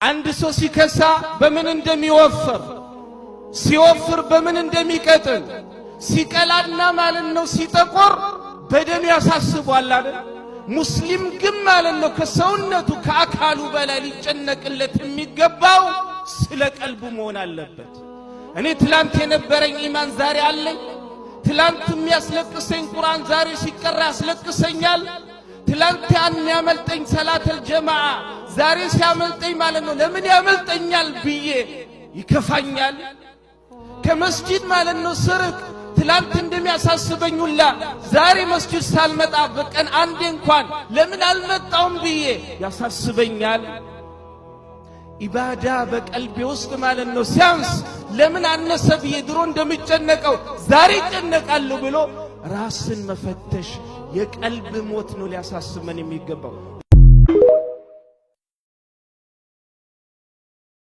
አንድ ሰው ሲከሳ በምን እንደሚወፍር ሲወፍር በምን እንደሚቀጥል ሲቀላና ማለት ነው ሲጠቆር በደም ያሳስባል አይደል? ሙስሊም ግን ማለት ነው ከሰውነቱ ከአካሉ በላይ ሊጨነቅለት የሚገባው ስለ ቀልቡ መሆን አለበት። እኔ ትላንት የነበረኝ ኢማን ዛሬ አለኝ። ትላንት የሚያስለቅሰኝ ቁርአን ዛሬ ሲቀራ ያስለቅሰኛል። ትላንት ያመልጠኝ ሰላተል ጀማዓ ዛሬ ሲያመልጠኝ ማለት ነው ለምን ያመልጠኛል ብዬ ይከፋኛል። ከመስጂድ ማለት ነው ስርቅ ትላንት እንደሚያሳስበኝ ሁላ ዛሬ መስጂድ ሳልመጣ በቀን አንዴ እንኳን ለምን አልመጣውም ብዬ ያሳስበኛል። ኢባዳ በቀልቤ ውስጥ ማለት ነው ሲያንስ ለምን አነሰ ብዬ ድሮ እንደምጨነቀው ዛሬ ጨነቃለሁ ብሎ ራስን መፈተሽ የቀልብ ሞት ነው ሊያሳስበን የሚገባው።